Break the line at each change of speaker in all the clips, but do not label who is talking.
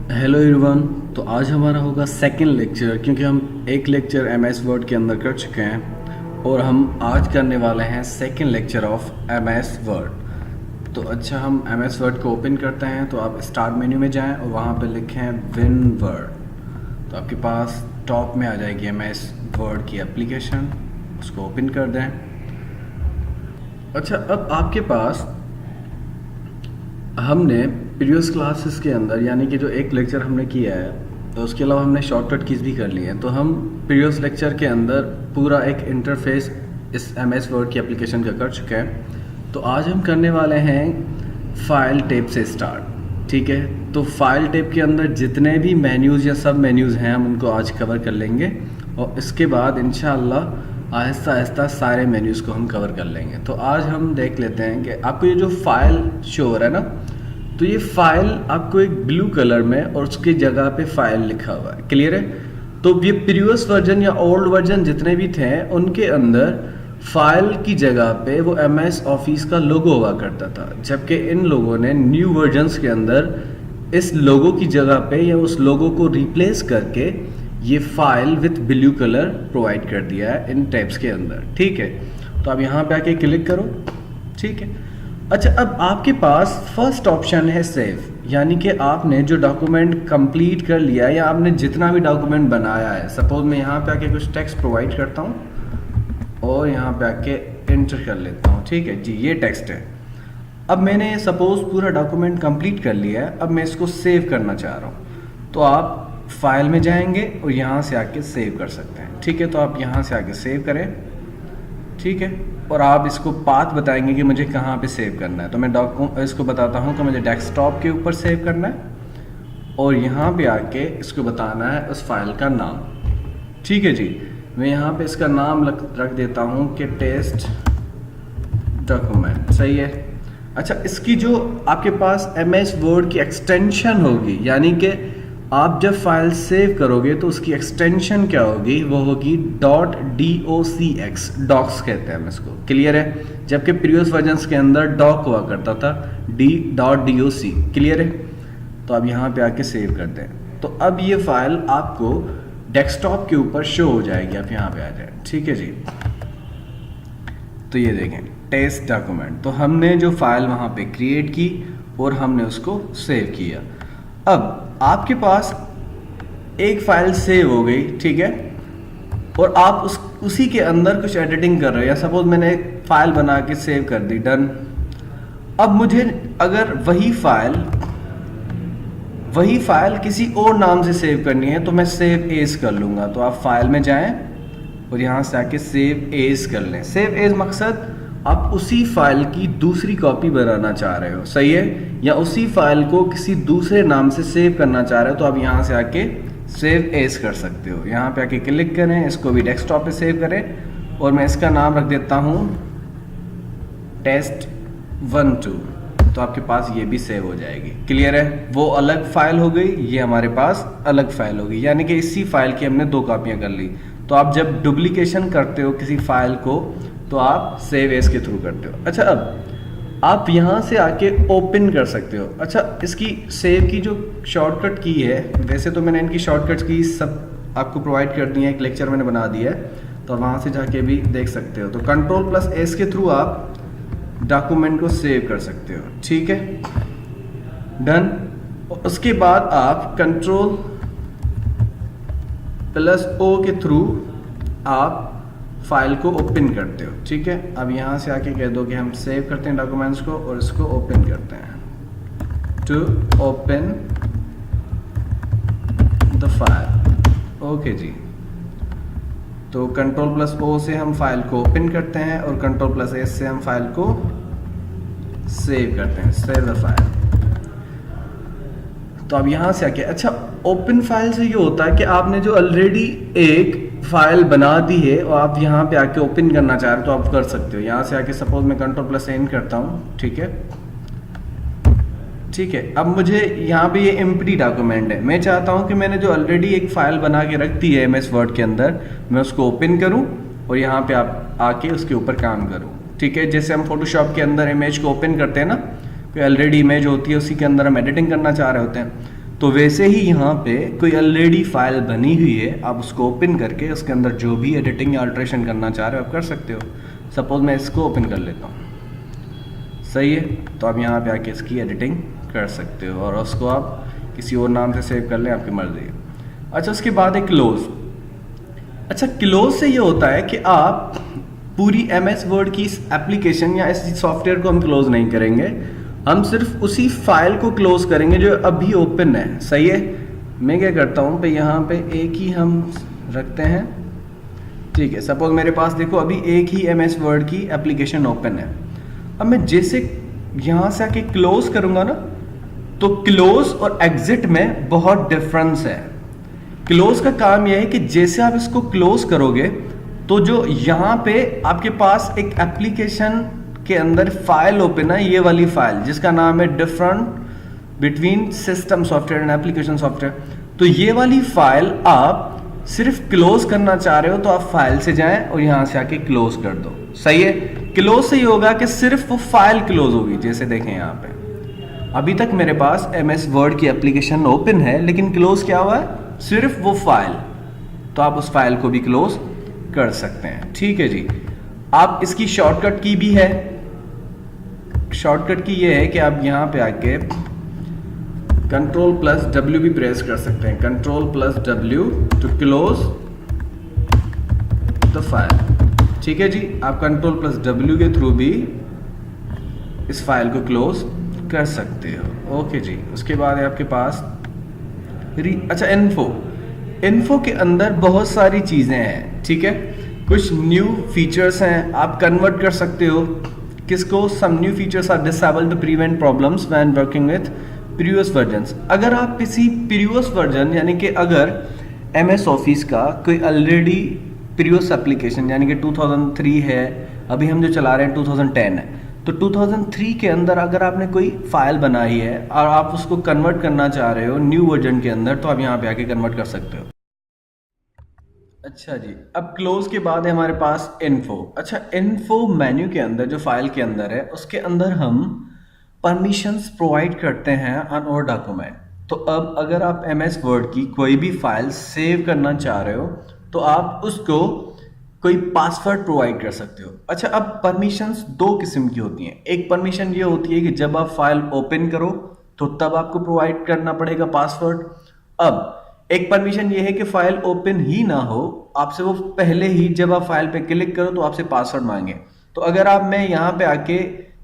Hello everyone. तो आज हमारा होगा सेकंड लेक्चर, क्योंकि हम एक लेक्चर एमएस वर्ड के अंदर कर चुके हैं और हम आज करने वाले हैं second lecture of MS word. तो अच्छा, हम एमएस वर्ड को ओपन करते हैं। तो आप स्टार्ट मेन्यू में जाएं और वहाँ पर लिखें विन वर्ड। तो आपके पास टॉप में आ जाएगी एमएस वर्ड की एप्लीकेशन, उसको ओपन कर दें। अच्छा, अब आपके पास हमने प्रीवियस क्लासेस के अंदर, यानी कि जो एक लेक्चर हमने किया है, तो उसके अलावा हमने शॉर्टकट कीज़ भी कर ली है। तो हम प्रीवियस लेक्चर के अंदर पूरा एक इंटरफेस इस एमएस वर्ड की एप्लीकेशन का कर चुके हैं। तो आज हम करने वाले हैं फाइल टैब से स्टार्ट। ठीक है, तो फाइल टैब के अंदर जितने भी मेन्यूज़ या सब मेन्यूज़ हैं हम उनको आज कवर कर लेंगे और इसके बाद इंशाअल्लाह आहिस्ता आहिस्ता सारे मेन्यूज़ को हम कवर कर लेंगे। तो आज हम देख लेते हैं कि आपको ये जो फाइल शो हो रहा है ना, तो ये फाइल आपको एक ब्लू कलर में और उसकी जगह पे फाइल लिखा हुआ है। क्लियर है? तो ये प्रीवियस वर्जन या ओल्ड वर्जन जितने भी थे उनके अंदर फाइल की जगह पे वो एमएस ऑफिस का लोगो हुआ करता था, जबकि इन लोगों ने न्यू वर्जन्स के अंदर इस लोगो की जगह पे या उस लोगो को रिप्लेस करके ये file with blue colour provide कर दिया है इन टैब्स के अंदर। ठीक है, तो आप यहाँ पे आके क्लिक करो। ठीक है, अच्छा, अब आपके पास फर्स्ट ऑप्शन है सेव, यानी कि आपने जो डॉक्यूमेंट कंप्लीट कर लिया है या आपने जितना भी डॉक्यूमेंट बनाया है। सपोज मैं यहाँ पे आके कुछ टेक्स्ट प्रोवाइड करता हूँ और यहाँ पे आके एंटर कर लेता हूँ। ठीक है जी, ये टेक्स्ट है। अब मैंने सपोज पूरा डॉक्यूमेंट कंप्लीट कर लिया है, अब मैं इसको सेव करना चाह रहा हूँ। तो आप फाइल में जाएंगे और यहाँ से आके सेव कर सकते हैं। ठीक है, तो आप यहाँ से आके सेव करें। ठीक है, और आप इसको पाथ बताएंगे कि मुझे कहाँ पे सेव करना है। तो मैं इसको बताता हूँ कि मुझे डेस्कटॉप के ऊपर सेव करना है और यहाँ पे आके इसको बताना है उस फाइल का नाम। ठीक है जी, मैं यहाँ पे इसका नाम रख देता हूँ कि टेस्ट डॉक्यूमेंट। सही है। अच्छा, इसकी जो आपके पास एमएस वर्ड की एक्सटेंशन होगी, यानी कि आप जब फाइल सेव करोगे तो उसकी एक्सटेंशन क्या होगी, वो होगी .docx, डॉक्स कहते हैं हम इसको। क्लियर है? जबकि प्रीवियस वर्जन्स के अंदर डॉक हुआ करता था, .doc। क्लियर है? तो अब यहाँ पे आके सेव करते हैं। तो अब ये फाइल आपको डेस्कटॉप के ऊपर शो हो जाएगी। आप यहाँ पे आ जाए। ठीक है जी, तो ये देखें टेस्ट डॉक्यूमेंट। तो हमने जो फाइल वहाँ पे क्रिएट की और हमने उसको सेव किया। अब आपके पास एक फाइल सेव हो गई, ठीक है, और आप उसी के अंदर कुछ एडिटिंग कर रहे हो, या सपोज मैंने एक फाइल बना के सेव कर दी, डन। अब मुझे अगर वही फाइल किसी और नाम से सेव करनी है तो मैं सेव एज कर लूँगा। तो आप फाइल में जाएं और यहाँ से आके सेव एज कर लें। सेव एज मकसद आप उसी फाइल की दूसरी कॉपी बनाना चाह रहे हो, सही है, या उसी फाइल को किसी दूसरे नाम से सेव करना चाह रहे हो, तो आप यहाँ से आके सेव एज कर सकते हो। यहाँ पे आके क्लिक करें, इसको भी डेस्कटॉप पे सेव करें और मैं इसका नाम रख देता हूँ test12। तो आपके पास ये भी सेव हो जाएगी। क्लियर है? वो अलग फाइल हो गई, ये हमारे पास अलग फाइल हो गई, यानी कि इसी फाइल की हमने दो कॉपियाँ कर ली। तो आप जब डुप्लीकेशन करते हो किसी फाइल को तो आप सेव एज के थ्रू करते हो। अच्छा, अब आप यहाँ से आके ओपन कर सकते हो। अच्छा, इसकी सेव की जो शॉर्टकट की है, वैसे तो मैंने इनकी शॉर्टकट की सब आपको प्रोवाइड कर दी है, एक लेक्चर मैंने बना दिया है, तो वहाँ से जाके भी देख सकते हो। तो Ctrl+S के थ्रू आप डॉक्यूमेंट को सेव कर सकते हो। ठीक है, डन। उसके बाद आप Ctrl+O के थ्रू आप फाइल को ओपन करते हो। ठीक है, अब यहाँ से आके कह दो कि हम सेव करते हैं डॉक्यूमेंट्स को और इसको ओपन करते हैं। To open the file. Okay जी, तो Ctrl+O से हम फाइल को ओपन करते हैं और Ctrl+S से हम फाइल को सेव करते हैं, सेव द फाइल। तो अब यहाँ से आके, अच्छा, ओपन फाइल से ये होता है कि आपने जो ऑलरेडी एक फाइल बना दी है और आप यहाँ पे आके ओपन करना चाह रहे हो तो आप कर सकते हो। यहाँ से आके सपोज मैं Ctrl+N करता हूँ। ठीक है, ठीक है, अब मुझे यहाँ पे ये एम्प्टी डॉक्यूमेंट है, मैं चाहता हूँ कि मैंने जो ऑलरेडी एक फाइल बना के रख दी है एमएस वर्ड के अंदर, मैं उसको ओपन करूँ और यहाँ पे आप आके उसके ऊपर काम करूँ। ठीक है, जैसे हम फोटोशॉप के अंदर इमेज को ओपन करते हैं ना, कोई ऑलरेडी इमेज होती है उसी के अंदर हम एडिटिंग करना चाह रहे होते हैं, तो वैसे ही यहाँ पे कोई ऑलरेडी फाइल बनी हुई है, आप उसको ओपन करके उसके अंदर जो भी एडिटिंग या अल्ट्रेशन करना चाह रहे हो आप कर सकते हो। सपोज मैं इसको ओपन कर लेता हूँ, सही है, तो आप यहाँ पे आके इसकी एडिटिंग कर सकते हो और उसको आप किसी और नाम से सेव कर लें, आपकी मर्जी है। अच्छा, उसके बाद है क्लोज। अच्छा, क्लोज से ये होता है कि आप पूरी MS वर्ड की इस एप्लीकेशन या इस सॉफ्टवेयर को हम क्लोज नहीं करेंगे, हम सिर्फ उसी फाइल को क्लोज करेंगे जो अभी ओपन है, सही है। मैं क्या करता हूँ पे यहाँ पे एक ही हम रखते हैं, ठीक है। सपोज मेरे पास देखो अभी एक ही MS वर्ड की एप्लीकेशन ओपन है। अब मैं जैसे यहाँ से आके क्लोज करूँगा ना, तो क्लोज और एग्जिट में बहुत डिफरेंस है। क्लोज का काम यह है कि जैसे आप इसको क्लोज करोगे तो जो यहाँ पे आपके पास एक एप्लीकेशन के अंदर फाइल ओपन है, ये वाली फाइल जिसका नाम है different between system software and application software, तो ये वाली फाइल आप सिर्फ क्लोज करना चाह रहे हो तो आप फाइल से जाएं और यहां से आके क्लोज कर दो, सही है। क्लोज से ये होगा कि सिर्फ वो फाइल क्लोज होगी। जैसे देखें यहाँ पे अभी तक मेरे पास MS वर्ड की एप्लीकेशन ओपन है, लेकिन क्लोज क्या हुआ है, सिर्फ वो फाइल, तो आप उस फाइल को भी क्लोज कर सकते हैं, ठीक है जी। आप इसकी शॉर्टकट की भी है, शॉर्टकट की ये है कि आप यहाँ पे आके Ctrl+W भी प्रेस कर सकते हैं, Ctrl+W to close the file, ठीक है जी। आप Ctrl+W के थ्रू भी इस फाइल को क्लोज कर सकते हो, ओके जी। उसके बाद है आपके पास अच्छा इन्फो के अंदर बहुत सारी चीज़ें हैं, ठीक है। कुछ न्यू फीचर्स हैं, आप कन्वर्ट कर सकते हो किसको, some new features are disabled to prevent problems when working with previous versions. अगर आप किसी प्रीवियस वर्जन यानी कि अगर MS ऑफिस का कोई ऑलरेडी प्रीवियस एप्लीकेशन यानी कि 2003 है, अभी हम जो चला रहे हैं 2010 है, तो 2003 के अंदर अगर आपने कोई फाइल बनाई है और आप उसको कन्वर्ट करना चाह रहे हो न्यू वर्जन के अंदर, तो आप यहाँ पे आके कन्वर्ट कर सकते हो। अच्छा जी, अब क्लोज के बाद है हमारे पास इन्फो। अच्छा, इन्फो मेन्यू के अंदर जो फाइल के अंदर है उसके अंदर हम परमिशंस प्रोवाइड करते हैं ऑन और डॉक्यूमेंट। तो अब अगर आप MS वर्ड की कोई भी फाइल सेव करना चाह रहे हो तो आप उसको कोई पासवर्ड प्रोवाइड कर सकते हो। अच्छा, अब परमिशंस दो किस्म की होती हैं। एक परमिशन ये होती है कि जब आप फाइल ओपन करो तो तब आपको प्रोवाइड करना पड़ेगा पासवर्ड। अब एक परमिशन ये है कि फाइल ओपन ही ना हो, आपसे वो पहले ही जब आप फाइल पे क्लिक करो तो आपसे पासवर्ड मांगे। तो अगर आप मैं यहाँ पे आके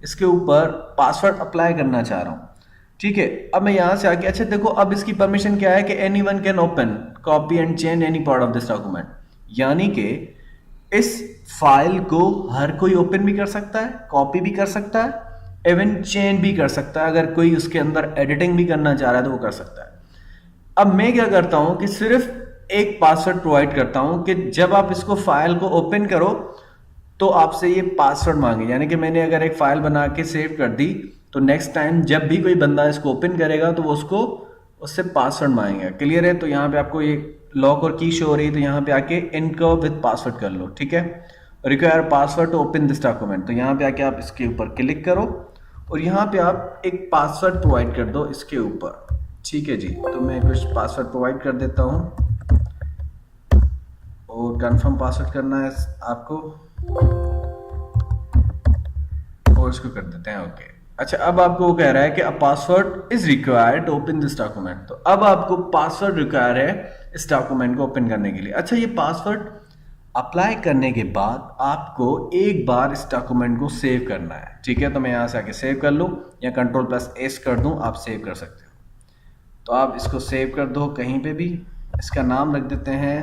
इसके ऊपर पासवर्ड अप्लाई करना चाह रहा हूँ, ठीक है। अब मैं यहाँ से आके अच्छा देखो अब इसकी परमिशन क्या है कि anyone can open copy and change any part of this document, यानी कि इस फाइल को हर कोई ओपन भी कर सकता है, कॉपी भी कर सकता है, इवन चेंज भी कर सकता है। अगर कोई उसके अंदर एडिटिंग भी करना चाह रहा है तो वो कर सकता है। अब मैं क्या करता हूं कि सिर्फ एक पासवर्ड प्रोवाइड करता हूं कि जब आप इसको फाइल को ओपन करो तो आपसे ये पासवर्ड मांगे, यानी कि मैंने अगर एक फाइल बना के सेव कर दी तो नेक्स्ट टाइम जब भी कोई बंदा इसको ओपन करेगा तो वो उससे पासवर्ड मांगेगा। क्लियर है? तो यहाँ पे आपको ये लॉक और की शो हो रही है, तो यहाँ पे आके इनकर्व विद पासवर्ड कर लो, ठीक है। Require password to open this document, तो यहाँ पे आके आप इसके ऊपर क्लिक करो और यहाँ पे आप एक पासवर्ड प्रोवाइड कर दो इसके ऊपर, ठीक है जी। तो मैं कुछ पासवर्ड प्रोवाइड कर देता हूँ और कंफर्म पासवर्ड करना है आपको और इसको कर देते हैं ओके। अच्छा, अब आपको वो कह रहा है कि अब password is required to open this document, तो अब आपको पासवर्ड रिक्वायर है इस डॉक्यूमेंट को ओपन करने के लिए। अच्छा, ये पासवर्ड अप्लाई करने के बाद आपको एक बार इस डॉक्यूमेंट को सेव करना है, ठीक है। तो मैं यहाँ से आके सेव कर लूँ या Ctrl+S कर दूँ, आप सेव कर सकते हो। तो आप इसको सेव कर दो कहीं पे भी, इसका नाम रख देते हैं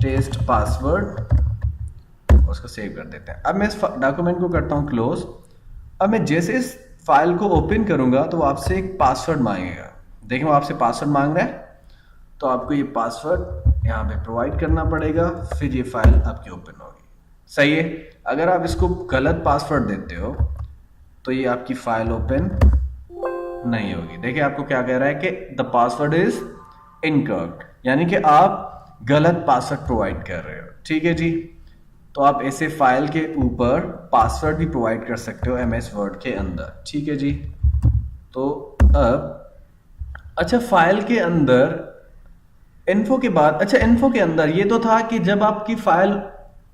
टेस्ट पासवर्ड और उसको सेव कर देते हैं। अब मैं इस डॉक्यूमेंट को करता हूँ क्लोज। अब मैं जैसे इस फाइल को ओपन करूंगा तो वो आपसे एक पासवर्ड मांगेगा। देखिए वो आपसे पासवर्ड मांग रहा है, तो आपको ये पासवर्ड यहाँ पे प्रोवाइड करना पड़ेगा, फिर ये फाइल आपकी ओपन होगी, सही है। अगर आप इसको गलत पासवर्ड देते हो तो ये आपकी फाइल ओपन नहीं होगी। देखिए आपको क्या कह रहा है कि द पासवर्ड इज इनकरेक्ट, यानी कि आप गलत पासवर्ड प्रोवाइड कर रहे हो, ठीक है जी। तो आप ऐसे फाइल के ऊपर पासवर्ड भी प्रोवाइड कर सकते हो MS वर्ड के अंदर, ठीक है जी। तो अब अच्छा, फाइल के अंदर इन्फो के बाद, अच्छा इन्फो के अंदर ये तो था कि जब आपकी फाइल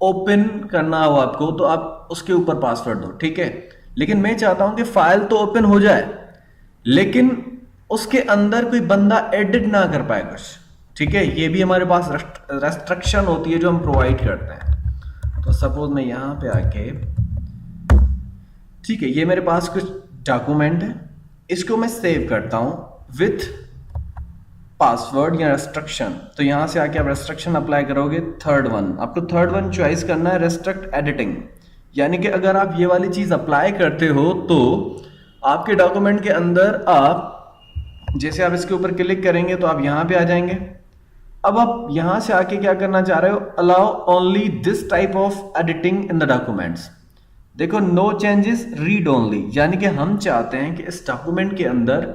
ओपन करना हो आपको तो आप उसके ऊपर पासवर्ड दो, ठीक है। लेकिन मैं चाहता हूं कि फाइल तो ओपन हो जाए लेकिन उसके अंदर कोई बंदा एडिट ना कर पाए कुछ, ठीक है। ये भी हमारे पास रेस्ट्रिक्शन होती है जो हम प्रोवाइड करते हैं। तो सपोज मैं यहां पे आके, ठीक है, ये मेरे पास कुछ डॉक्यूमेंट है, इसको मैं सेव करता हूं विथ पासवर्ड या रेस्ट्रिक्शन। तो यहां से आके आप रेस्ट्रिक्शन अप्लाई करोगे, थर्ड वन, आपको थर्ड वन चॉइस करना है, रेस्ट्रिक्ट एडिटिंग। यानी कि अगर आप ये वाली चीज अप्लाई करते हो तो आपके डॉक्यूमेंट के अंदर आप जैसे आप इसके ऊपर क्लिक करेंगे तो आप यहां पे आ जाएंगे। अब आप यहां से आके क्या करना चाह रहे हो, allow only this type of editing in the documents. देखो, नो चेंजेस रीड ओनली, यानी कि हम चाहते हैं कि इस डॉक्यूमेंट के अंदर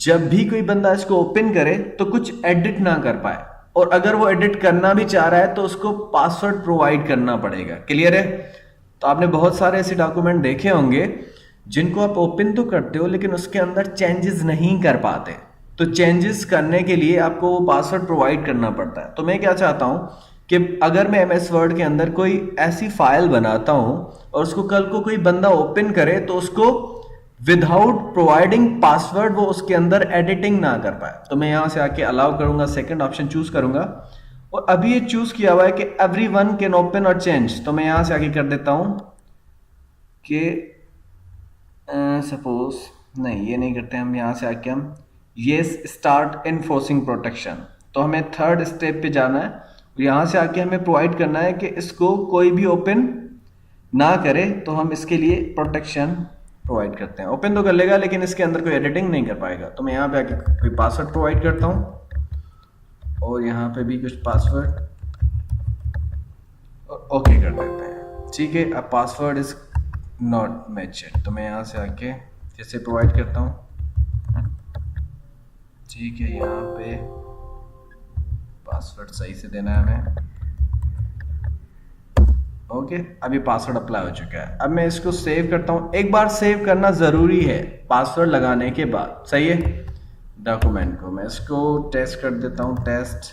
जब भी कोई बंदा इसको ओपन करे तो कुछ एडिट ना कर पाए, और अगर वो एडिट करना भी चाह रहा है तो उसको पासवर्ड प्रोवाइड करना पड़ेगा। क्लियर है? तो आपने बहुत सारे ऐसे डॉक्यूमेंट देखे होंगे जिनको आप ओपन तो करते हो लेकिन उसके अंदर चेंजेस नहीं कर पाते। तो चेंजेस करने के लिए आपको वो पासवर्ड प्रोवाइड करना पड़ता है। तो मैं क्या चाहता हूं कि अगर मैं एमएस वर्ड के अंदर कोई ऐसी फाइल बनाता हूं और उसको कल को कोई बंदा ओपन करे तो उसको विदाउट प्रोवाइडिंग पासवर्ड वो उसके अंदर एडिटिंग ना कर पाए। तो मैं यहां से आके अलाउ करूंगा, सेकंड ऑप्शन चूज करूंगा, और अभी ये चूज किया हुआ है कि एवरीवन कैन ओपन और चेंज। तो मैं यहां से आके कर देता हूं कि सपोज नहीं, ये नहीं करते हम, यहां से आके हम येस स्टार्ट इनफोर्सिंग प्रोटेक्शन। तो हमें थर्ड स्टेप पे जाना है, यहां से आके हमें प्रोवाइड करना है कि इसको कोई भी ओपन ना करे, तो हम इसके लिए प्रोटेक्शन प्रोवाइड करते हैं। ओपन तो कर लेगा लेकिन इसके अंदर कोई एडिटिंग नहीं कर पाएगा। तो मैं यहाँ पे आके कोई पासवर्ड प्रोवाइड करता हूँ और यहाँ पे भी कुछ पासवर्ड ओके कर देते हैं, ठीक है। अब पासवर्ड इज नॉट मैच्ड, तो मैं यहाँ से आके फिर से प्रोवाइड करता हूँ, ठीक है। यहाँ पे पासवर्ड सही से देना है हमें, ओके। अभी पासवर्ड अप्लाई हो चुका है। अब मैं इसको सेव करता हूं। एक बार सेव करना जरूरी है पासवर्ड लगाने के बाद, सही है। डॉक्यूमेंट को मैं इसको टेस्ट कर देता हूं, टेस्ट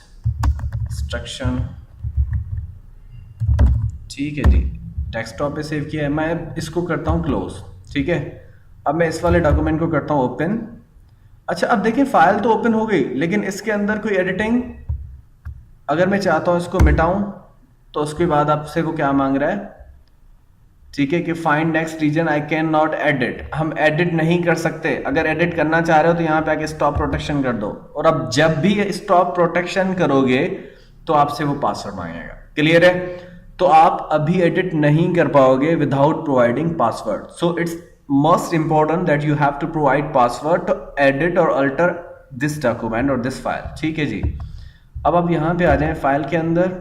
इंस्ट्रक्शन, ठीक है जी। डेस्कटॉप पे सेव किया है, मैं इसको करता हूं क्लोज, ठीक है। अब मैं इस वाले डॉक्यूमेंट को करता हूं ओपन। अच्छा, अब देखिए फाइल तो ओपन हो गई लेकिन इसके अंदर कोई एडिटिंग, अगर मैं चाहता हूं इसको मिटाऊं तो उसके बाद आपसे वो क्या मांग रहा है, ठीक है, कि find next reason I can not edit. हम एडिट नहीं कर सकते। अगर एडिट करना चाह रहे हो तो यहाँ पे आके स्टॉप प्रोटेक्शन कर दो, और अब जब भी स्टॉप प्रोटेक्शन करोगे तो आपसे वो पासवर्ड मांगेगा। क्लियर है? तो आप अभी एडिट नहीं कर पाओगे without providing password. So it's most important that you have to provide password to edit और अल्टर दिस डॉक्यूमेंट और दिस फाइल, ठीक है जी। अब आप यहाँ पे आ जाए फाइल के अंदर।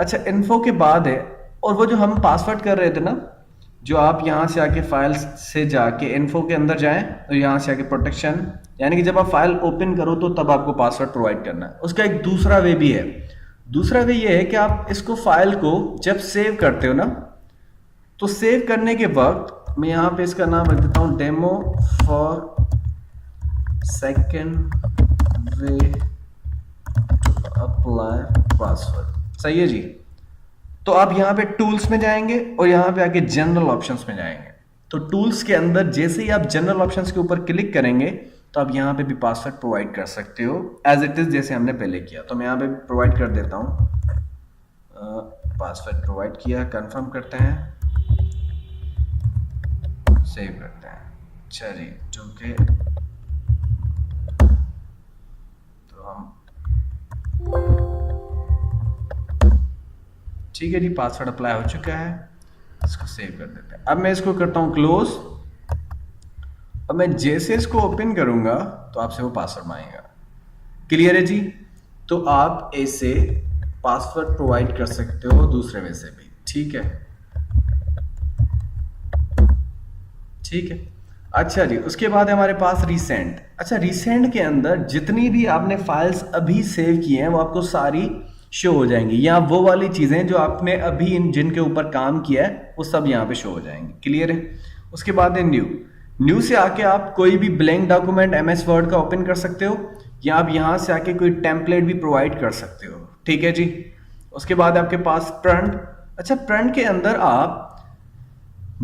अच्छा, इन्फो के बाद है, और वो जो हम पासवर्ड कर रहे थे ना, जो आप यहाँ से आके फाइल से जाके इन्फो के अंदर जाएं और यहाँ से आके प्रोटेक्शन, यानी कि जब आप फाइल ओपन करो तो तब आपको पासवर्ड प्रोवाइड करना है। उसका एक दूसरा वे भी है। दूसरा वे ये है कि आप इसको फाइल को जब सेव करते हो ना, तो सेव करने के वक्त मैं यहाँ पे इसका नाम रख देता हूँ demo for second way apply password, सही है जी। तो आप यहाँ पे टूल्स में जाएंगे और यहाँ पे आके जनरल ऑप्शंस में जाएंगे। तो टूल्स के अंदर जैसे ही आप जनरल ऑप्शंस के ऊपर क्लिक करेंगे तो आप यहाँ पे भी पासवर्ड प्रोवाइड कर सकते हो एज इट इज, जैसे हमने पहले किया। तो मैं यहाँ पे प्रोवाइड कर देता हूँ, पासवर्ड प्रोवाइड किया, कंफर्म करते हैं, सेव करते हैं। अच्छा जी, ठीक है। तो हम ठीक है जी, पासवर्ड अप्लाई हो चुका है, इसको सेव कर देते हैं। अब मैं इसको करता हूं क्लोज। अब मैं जैसे इसको ओपन करूंगा तो आपसे वो पासवर्ड मांगेगा। क्लियर है जी? तो आप ऐसे पासवर्ड प्रोवाइड कर सकते हो दूसरे वे से भी, ठीक है। ठीक है, अच्छा जी। उसके बाद हमारे पास रिसेंट। अच्छा, रिसेंट के अंदर जितनी भी आपने फाइल्स अभी सेव की हैं वो आपको सारी शो हो जाएंगी, या वो वाली चीजें जो आपने अभी जिनके ऊपर काम किया है वो सब यहाँ पे शो हो जाएंगी। क्लियर है? उसके बाद है न्यू। न्यू से आके आप कोई भी ब्लैंक डॉक्यूमेंट एमएस वर्ड का ओपन कर सकते हो, या आप यहां से आके कोई टेम्पलेट भी प्रोवाइड कर सकते हो। ठीक है जी। उसके बाद आपके पास प्रिंट। अच्छा, प्रिंट के अंदर आप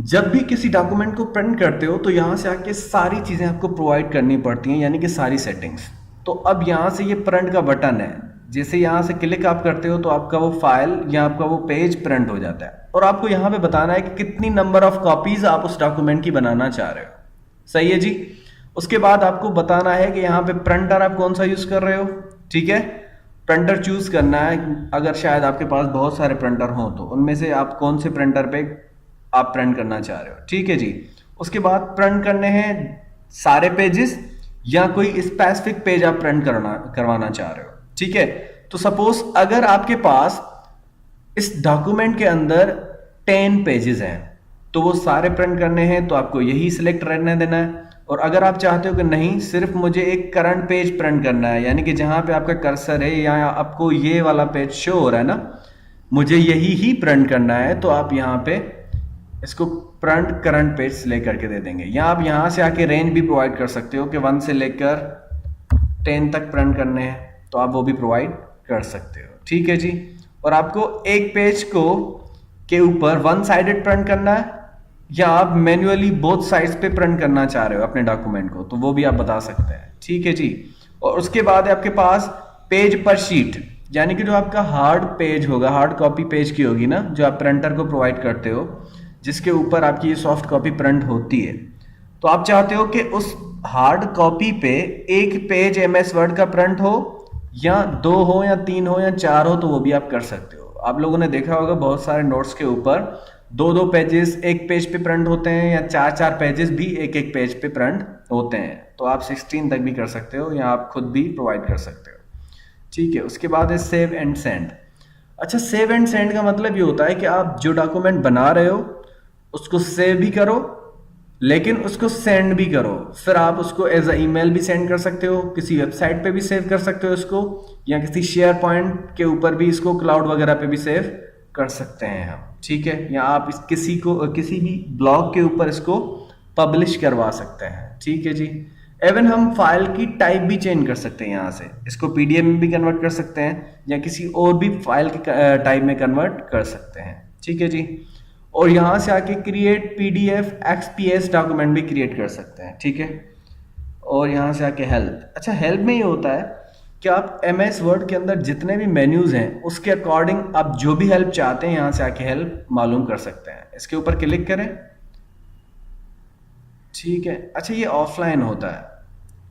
जब भी किसी डॉक्यूमेंट को प्रिंट करते हो तो यहां से आके सारी चीजें आपको प्रोवाइड करनी पड़ती हैं, यानी कि सारी सेटिंग्स। तो अब यहां से ये प्रिंट का बटन है, जैसे यहां से क्लिक आप करते हो तो आपका वो फाइल या आपका वो पेज प्रिंट हो जाता है, और आपको यहां पे बताना है कि कितनी नंबर ऑफ कॉपीज आप उस डॉक्यूमेंट की बनाना चाह रहे हो। सही है जी। उसके बाद आपको बताना है कि यहाँ पे प्रिंटर आप कौन सा यूज कर रहे हो। ठीक है, प्रिंटर चूज करना है। अगर शायद आपके पास बहुत सारे प्रिंटर हो तो उनमें से आप कौन से प्रिंटर पे आप प्रिंट करना चाह रहे हो। ठीक है जी। उसके बाद प्रिंट करने हैं सारे पेजेस या कोई स्पेसिफिक पेज आप प्रिंट करवाना चाह रहे हो। ठीक है, तो सपोज अगर आपके पास इस डॉक्यूमेंट के अंदर 10 पेजेस हैं तो वो सारे प्रिंट करने हैं, तो आपको यही सिलेक्ट रहने देना है। और अगर आप चाहते हो कि नहीं, सिर्फ मुझे एक करंट पेज प्रिंट करना है, यानी कि जहां पे आपका कर्सर है या आपको ये वाला पेज शो हो रहा है ना, मुझे यही ही प्रिंट करना है, तो आप यहाँ पे इसको प्रिंट करंट पेज सिलेक्ट करके दे देंगे। या आप यहाँ से आके रेंज भी प्रोवाइड कर सकते हो कि 1 से लेकर 10 तक प्रिंट करने हैं, तो आप वो भी प्रोवाइड कर सकते हो। ठीक है जी। और आपको एक पेज को के ऊपर वन साइडेड प्रिंट करना है, या आप मैन्युअली बोथ साइड्स पे प्रिंट करना चाह रहे हो अपने डॉक्यूमेंट को, तो वो भी आप बता सकते हैं। ठीक है जी। और उसके बाद आपके पास पेज पर शीट, यानी कि जो आपका हार्ड पेज होगा, हार्ड कॉपी पेज की होगी ना, जो आप प्रिंटर को प्रोवाइड करते हो, जिसके ऊपर आपकी ये सॉफ्ट कॉपी प्रिंट होती है, तो आप चाहते हो कि उस हार्ड कॉपी पे एक पेज एमएस वर्ड का प्रिंट हो, या 2 हो या 3 हो या 4 हो, तो वो भी आप कर सकते हो। आप लोगों ने देखा होगा बहुत सारे नोट्स के ऊपर 2-2 पेजेस एक पेज पे प्रिंट होते हैं, या 4-4 पेजेस भी एक पेज पे प्रिंट होते हैं, तो आप 16 तक भी कर सकते हो, या आप खुद भी प्रोवाइड कर सकते हो। ठीक है। उसके बाद है सेव एंड सेंड। अच्छा, सेव एंड सेंड का मतलब ये होता है कि आप जो डॉक्यूमेंट बना रहे हो उसको सेव भी करो, लेकिन उसको सेंड भी करो। फिर आप उसको एज अ ईमेल भी सेंड कर सकते हो, किसी वेबसाइट पे भी सेव कर सकते हो इसको, या किसी शेयर पॉइंट के ऊपर भी इसको, क्लाउड वगैरह पे भी सेव कर सकते हैं हम। ठीक है। या आप किसी भी ब्लॉग के ऊपर इसको पब्लिश करवा सकते हैं। ठीक है जी। एवन हम फाइल की टाइप भी चेंज कर सकते हैं, यहाँ से इसको पीडीएफ में भी कन्वर्ट कर सकते हैं, या किसी और भी फाइल की टाइप में कन्वर्ट कर सकते हैं। ठीक है जी। और यहाँ से आके क्रिएट पीडीएफ एक्सपीएस डॉक्यूमेंट भी क्रिएट कर सकते हैं। ठीक है। और यहाँ से आके हेल्प। अच्छा, हेल्प में ये होता है कि आप एमएस वर्ड के अंदर जितने भी मेन्यूज हैं उसके अकॉर्डिंग आप जो भी हेल्प चाहते हैं यहाँ से आके हेल्प मालूम कर सकते हैं। इसके ऊपर क्लिक करें। ठीक है। अच्छा, ये ऑफलाइन होता है,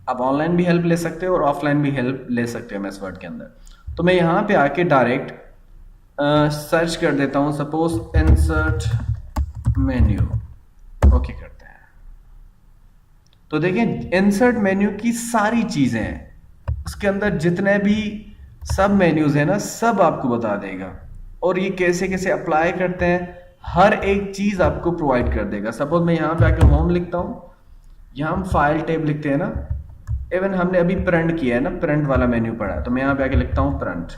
आप ऑनलाइन भी हेल्प ले सकते हो और ऑफलाइन भी हेल्प ले सकते हो एमएस वर्ड के अंदर। तो मैं यहाँ पे आके डायरेक्ट सर्च कर देता हूँ, सपोज इंसर्ट मेन्यू, ओके करते हैं। तो देखें, इंसर्ट मेन्यू की सारी चीजें हैं, उसके अंदर जितने भी सब मेन्यूज हैं ना, सब आपको बता देगा, और ये कैसे कैसे अप्लाई करते हैं, हर एक चीज आपको प्रोवाइड कर देगा। सपोज मैं यहाँ पे आके होम लिखता हूँ, यहाँ हम फाइल टैब लिखते हैं ना, इवन हमने अभी प्रिंट किया है ना, प्रिंट वाला मेन्यू पड़ा है, तो मैं यहाँ पे आके लिखता हूँ प्रिंट।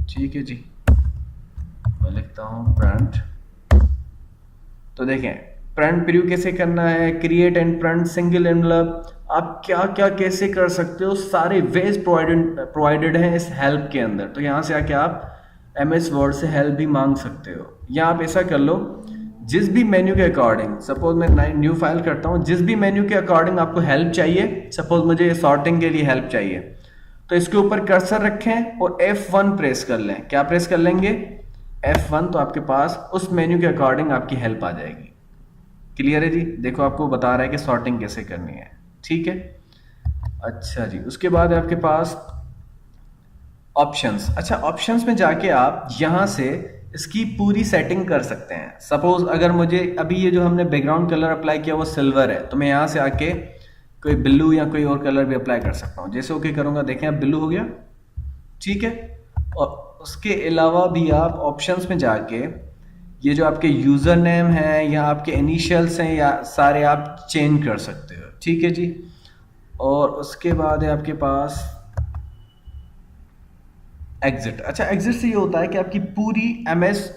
ठीक है जी, मैं लिखता हूँ प्रिंट। तो देखें, प्रिंट प्रीव्यू कैसे करना है, create and print single envelope, आप क्या क्या कैसे कर सकते हो, सारे वेज प्रोवाइडेड हैं इस हेल्प के अंदर। तो यहाँ से आके आप एमएस वर्ड से हेल्प भी मांग सकते हो, या आप ऐसा कर लो, जिस भी मेन्यू के अकॉर्डिंग, सपोज मैं न्यू फाइल करता हूँ, जिस भी मेन्यू के अकॉर्डिंग आपको हेल्प चाहिए, सपोज मुझे सॉर्टिंग के लिए हेल्प चाहिए, तो इसके ऊपर कर्सर रखें और F1 प्रेस कर लें। क्या प्रेस कर लेंगे? F1, तो आपके पास उस मेन्यू के अकॉर्डिंग आपकी हेल्प आ जाएगी। क्लियर है जी? देखो, आपको बता रहा है कि सॉर्टिंग कैसे करनी है। ठीक है। अच्छा जी, उसके बाद आपके पास ऑप्शंस। अच्छा, ऑप्शंस में जाके आप यहाँ से इसकी पूरी सेटिंग कर सकते हैं। सपोज अगर मुझे अभी ये जो हमने बैकग्राउंड कलर अप्लाई किया वो सिल्वर है, तो मैं यहाँ से आके कोई ब्लू या कोई और कलर भी अप्लाई कर सकता हूँ। जैसे ओके करूँगा, देखें अब ब्लू हो गया। ठीक है। और उसके अलावा भी आप ऑप्शंस में जाके ये जो आपके यूज़र नेम है या आपके इनिशियल्स हैं, या सारे आप चेंज कर सकते हो। ठीक है जी। और उसके बाद है आपके पास एग्जिट। अच्छा, एग्जिट से ये होता है कि आपकी पूरी एमएस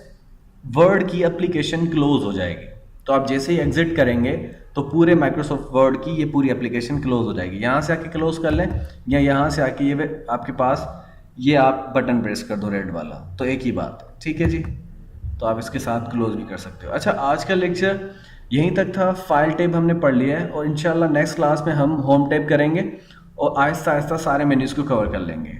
वर्ड की एप्लीकेशन क्लोज हो जाएगी। तो आप जैसे ही एग्जिट करेंगे तो पूरे माइक्रोसॉफ्ट वर्ड की ये पूरी एप्लीकेशन क्लोज हो जाएगी। यहाँ से आके क्लोज कर लें या यहाँ से आके ये आपके पास ये आप बटन प्रेस कर दो रेड वाला, तो एक ही बात है। ठीक है जी, तो आप इसके साथ क्लोज भी कर सकते हो। अच्छा, आज का लेक्चर यहीं तक था। फाइल टैब हमने पढ़ लिया है और इंशाल्लाह नेक्स्ट क्लास में हम होम टैब करेंगे और आहिस्ता आहिस्ता सारे मेन्यूज़ को कवर कर लेंगे।